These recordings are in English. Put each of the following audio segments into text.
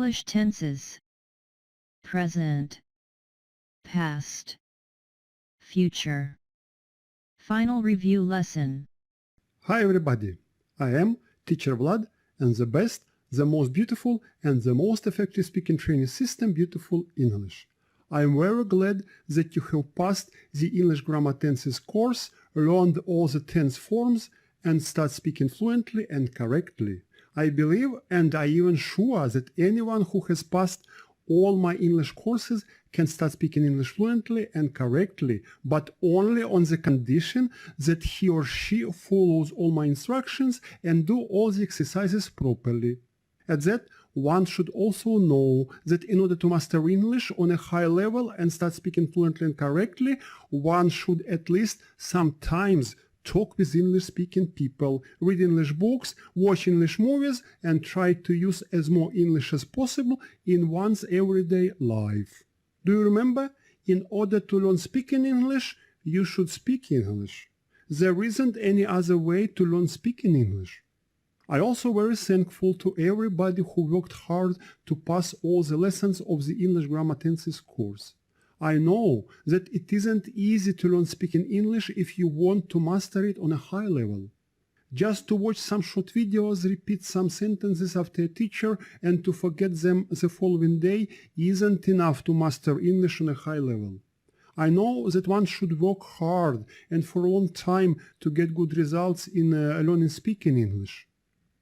English tenses: present, past, future. Final review lesson. Hi everybody, I am Teacher Vlad, and the best, the most beautiful and the most effective speaking training system, Beautiful English. I am very glad that you have passed the English Grammar Tenses course, learned all the tense forms and start speaking fluently and correctly. I believe, and I even sure, that anyone who has passed all my English courses can start speaking English fluently and correctly, but only on the condition that he or she follows all my instructions and do all the exercises properly. At that, one should also know that in order to master English on a high level and start speaking fluently and correctly, one should at least sometimes talk with English-speaking people, read English books, watch English movies, and try to use as more English as possible in one's everyday life. Do you remember? In order to learn speaking English, you should speak English. There isn't any other way to learn speaking English. I'm also very thankful to everybody who worked hard to pass all the lessons of the English Grammar Tenses course. I know that it isn't easy to learn speaking English if you want to master it on a high level. Just to watch some short videos, repeat some sentences after a teacher, and to forget them the following day isn't enough to master English on a high level. I know that one should work hard and for a long time to get good results in learning speaking English.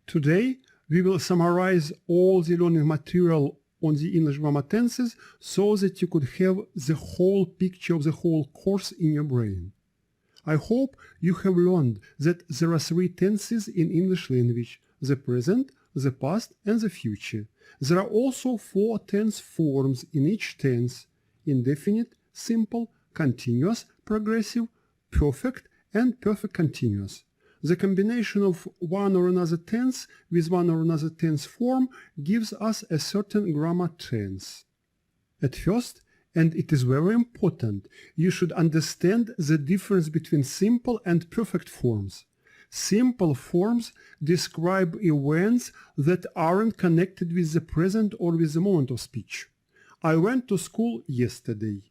Today, we will summarize all the learning material on the English Grammar Tenses so that you could have the whole picture of the whole course in your brain. I hope you have learned that there are 3 tenses in English language: the present, the past, and the future. There are also 4 tense forms in each tense: indefinite, simple, continuous, progressive, perfect, and perfect continuous. The combination of one or another tense with one or another tense form gives us a certain grammar tense. At first, and it is very important, you should understand the difference between simple and perfect forms. Simple forms describe events that aren't connected with the present or with the moment of speech. I went to school yesterday.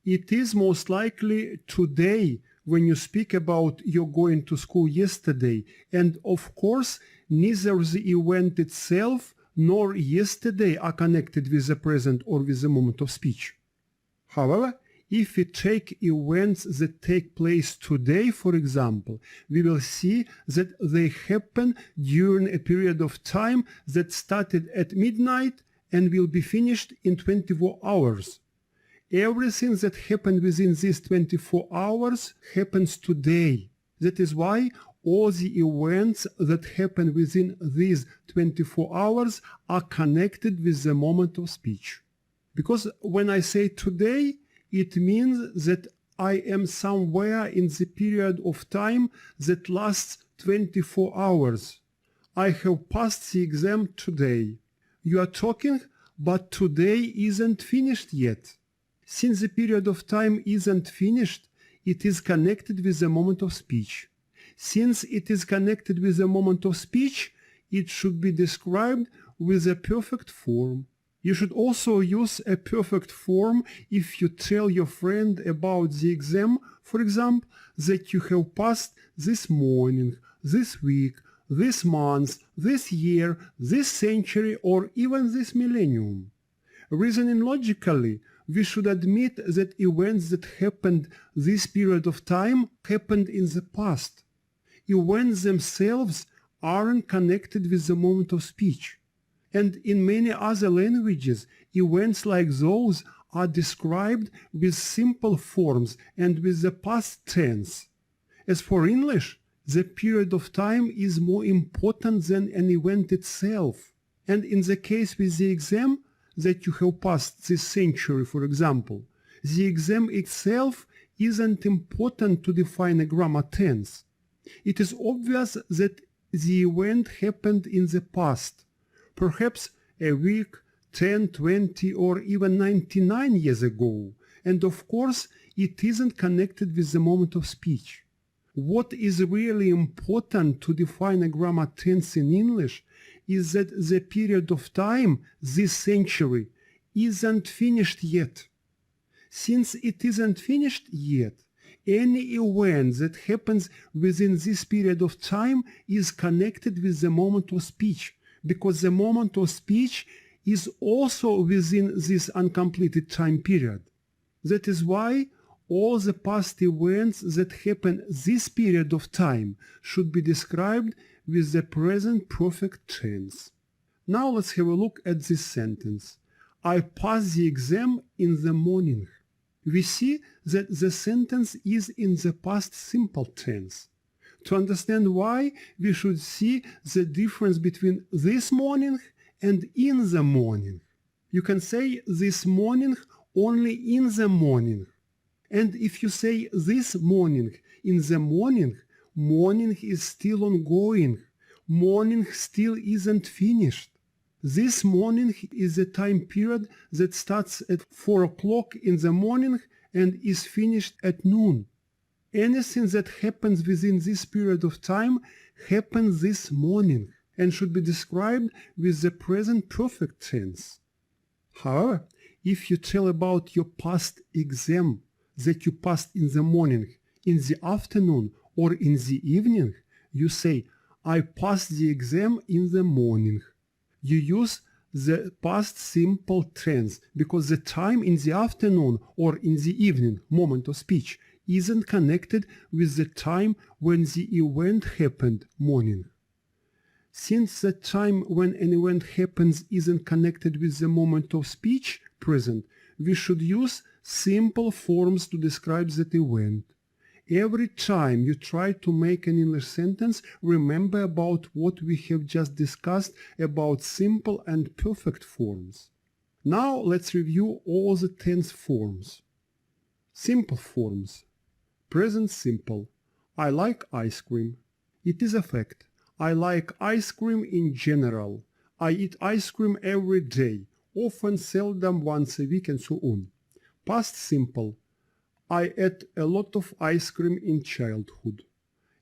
It is most likely today when you speak about your going to school yesterday, and of course neither the event itself nor yesterday are connected with the present or with the moment of speech. However, if we take events that take place today, for example, we will see that they happen during a period of time that started at midnight and will be finished in 24 hours. Everything that happened within these 24 hours happens today. That is why all the events that happen within these 24 hours are connected with the moment of speech. Because when I say today, it means that I am somewhere in the period of time that lasts 24 hours. I have passed the exam today. You are talking, but today isn't finished yet. Since the period of time isn't finished, it is connected with the moment of speech. Since it is connected with the moment of speech, it should be described with a perfect form. You should also use a perfect form if you tell your friend about the exam, for example, that you have passed this morning, this week, this month, this year, this century, or even this millennium. Reasoning logically, we should admit that events that happened this period of time happened in the past. Events themselves aren't connected with the moment of speech. And in many other languages, events like those are described with simple forms and with the past tense. As for English, the period of time is more important than an event itself. And in the case with the exam, that you have passed this century, for example, the exam itself isn't important to define a grammar tense. It is obvious that the event happened in the past, perhaps a week, 10, 20, or even 99 years ago, and of course it isn't connected with the moment of speech. What is really important to define a grammar tense in English is that the period of time, this century, isn't finished yet. Since it isn't finished yet, any event that happens within this period of time is connected with the moment of speech, because the moment of speech is also within this uncompleted time period. That is why all the past events that happen this period of time should be described with the present perfect tense. Now let's have a look at this sentence. I passed the exam in the morning. We see that the sentence is in the past simple tense. To understand why, we should see the difference between this morning and in the morning. You can say this morning only in the morning. And if you say this morning in the morning, morning is still ongoing. Morning still isn't finished. This morning is a time period that starts at 4 o'clock in the morning and is finished at noon. Anything that happens within this period of time happens this morning and should be described with the present perfect tense. However, if you tell about your past exam that you passed in the morning, in the afternoon, or in the evening, you say, I passed the exam in the morning. You use the past simple tense because the time in the afternoon or in the evening, moment of speech, isn't connected with the time when the event happened, morning. Since the time when an event happens isn't connected with the moment of speech, present, we should use simple forms to describe that event. Every time you try to make an English sentence, remember about what we have just discussed about simple and perfect forms. Now let's review all the tense forms. Simple forms. Present simple. I like ice cream. It is a fact. I like ice cream in general. I eat ice cream every day, often, seldom, once a week, and so on. Past simple. I ate a lot of ice cream in childhood.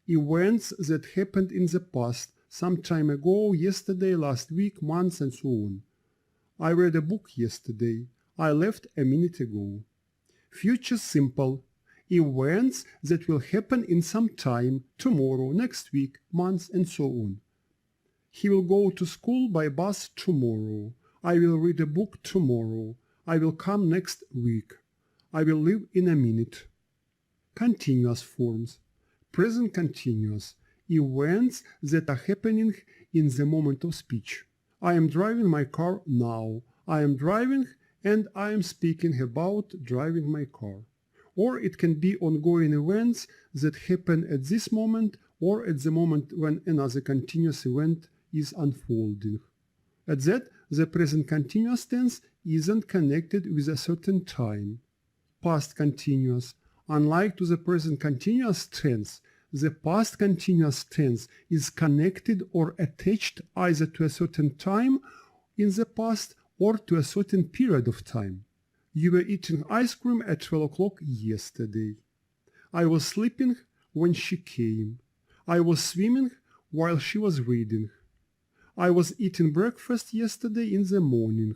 Events that happened in the past, some time ago, yesterday, last week, months, and so on. I read a book yesterday. I left a minute ago. Future simple. Events that will happen in some time, tomorrow, next week, months, and so on. He will go to school by bus tomorrow. I will read a book tomorrow. I will come next week. I will leave in a minute. Continuous forms. Present continuous. Events that are happening in the moment of speech. I am driving my car now. I am driving and I am speaking about driving my car. Or it can be ongoing events that happen at this moment or at the moment when another continuous event is unfolding. At that, the present continuous tense isn't connected with a certain time. Past continuous. Unlike to the present continuous tense, the past continuous tense is connected or attached either to a certain time in the past or to a certain period of time. You were eating ice cream at 12 o'clock yesterday. I was sleeping when she came. I was swimming while she was reading. I was eating breakfast yesterday in the morning.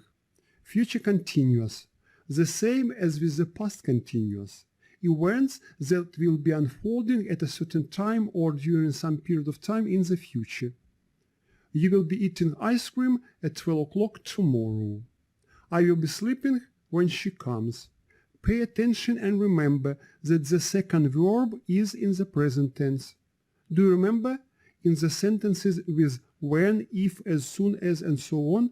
Future continuous. The same as with the past continuous. Events that will be unfolding at a certain time or during some period of time in the future. You will be eating ice cream at 12 o'clock tomorrow. I will be sleeping when she comes. Pay attention and remember that the second verb is in the present tense. Do you remember? In the sentences with when, if, as soon as, and so on,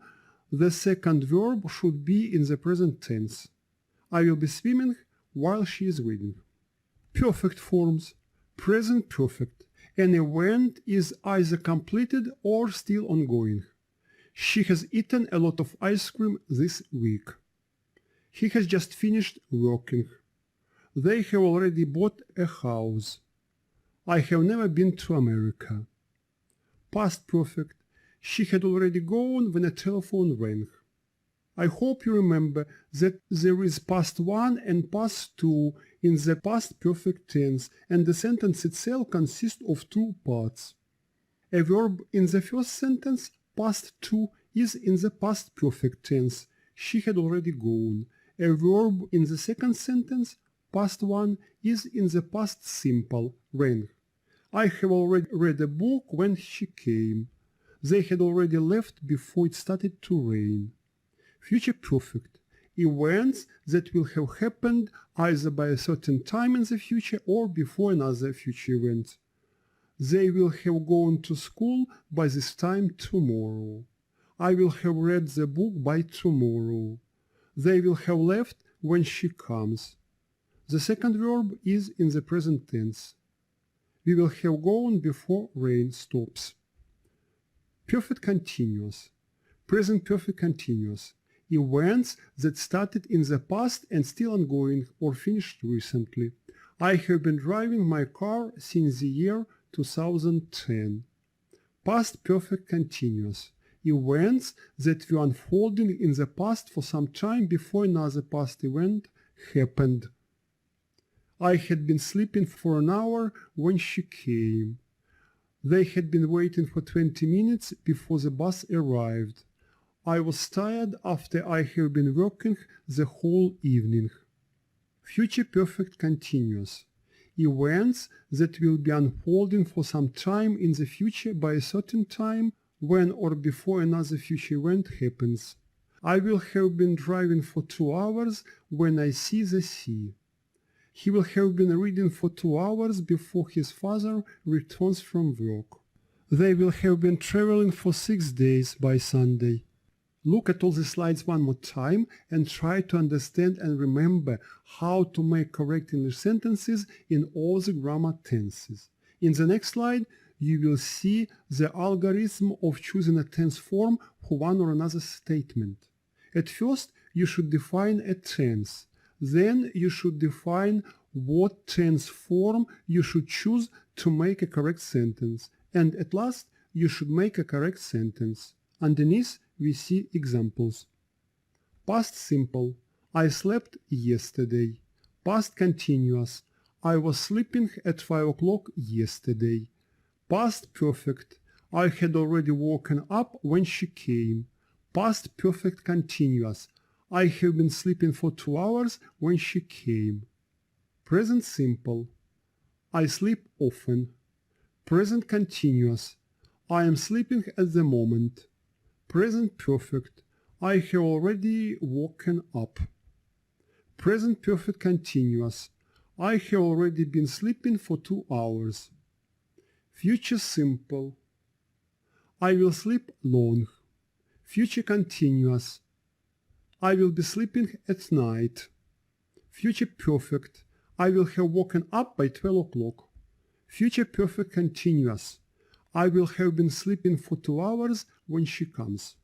the second verb should be in the present tense. I will be swimming while she is reading. Perfect forms. Present perfect. An event is either completed or still ongoing. She has eaten a lot of ice cream this week. He has just finished working. They have already bought a house. I have never been to America. Past perfect. She had already gone when a telephone rang. I hope you remember that there is past 1 and past 2 in the past perfect tense, and the sentence itself consists of two parts. A verb in the first sentence, past 2 is in the past perfect tense. She had already gone. A verb in the second sentence, past 1, is in the past simple, ran. I have already read a book when she came. They had already left before it started to rain. Future perfect. Events that will have happened either by a certain time in the future or before another future event. They will have gone to school by this time tomorrow. I will have read the book by tomorrow. They will have left when she comes. The second verb is in the present tense. We will have gone before rain stops. Perfect continuous. Present perfect continuous. Events that started in the past and still ongoing or finished recently. I have been driving my car since the year 2010. Past perfect continuous. Events that were unfolding in the past for some time before another past event happened. I had been sleeping for an hour when she came. They had been waiting for 20 minutes before the bus arrived. I was tired after I have been working the whole evening. Future perfect continuous. Events that will be unfolding for some time in the future by a certain time when or before another future event happens. I will have been driving for 2 hours when I see the sea. He will have been reading for 2 hours before his father returns from work. They will have been traveling for 6 days by Sunday. Look at all the slides one more time and try to understand and remember how to make correct English sentences in all the grammar tenses. In the next slide, you will see the algorithm of choosing a tense form for one or another statement. At first, you should define a tense. Then you should define what tense form you should choose to make a correct sentence. And at last, you should make a correct sentence. Underneath, we see examples. Past simple. I slept yesterday. Past continuous. I was sleeping at 5 o'clock yesterday. Past perfect. I had already woken up when she came. Past perfect continuous. I have been sleeping for 2 hours when she came. Present simple. I sleep often. Present continuous. I am sleeping at the moment. Present perfect. I have already woken up. Present perfect continuous. I have already been sleeping for 2 hours. Future simple. I will sleep long. Future continuous. I will be sleeping at night. Future perfect. I will have woken up by 12 o'clock. Future perfect continuous. I will have been sleeping for 2 hours when she comes.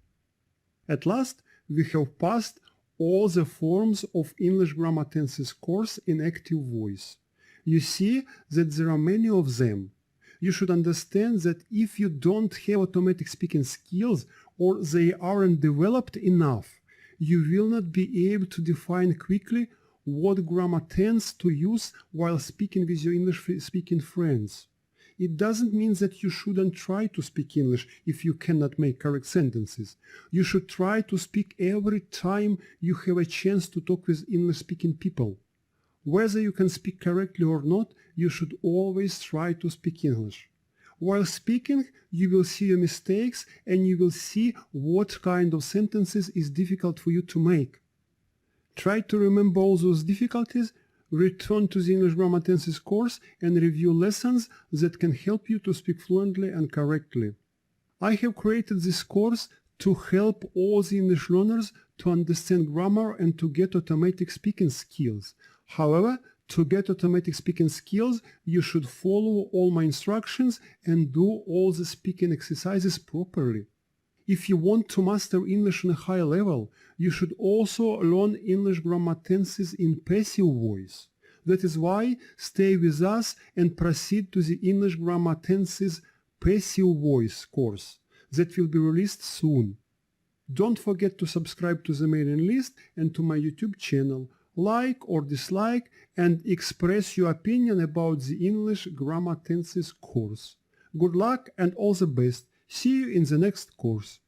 At last, we have passed all the forms of English grammar tenses course in active voice. You see that there are many of them. You should understand that if you don't have automatic speaking skills or they aren't developed enough, you will not be able to define quickly what grammar tense to use while speaking with your English-speaking friends. It doesn't mean that you shouldn't try to speak English if you cannot make correct sentences. You should try to speak every time you have a chance to talk with English-speaking people. Whether you can speak correctly or not, you should always try to speak English. While speaking, you will see your mistakes and you will see what kind of sentences is difficult for you to make. Try to remember all those difficulties, return to the English Grammar Tenses course and review lessons that can help you to speak fluently and correctly. I have created this course to help all the English learners to understand grammar and to get automatic speaking skills. However, to get automatic speaking skills, you should follow all my instructions and do all the speaking exercises properly. If you want to master English on a high level, you should also learn English grammar tenses in passive voice. That is why stay with us and proceed to the English grammar tenses passive voice course that will be released soon. Don't forget to subscribe to the mailing list and to my YouTube channel. Like or dislike and express your opinion about the English Grammar Tenses course. Good luck and all the best. See you in the next course.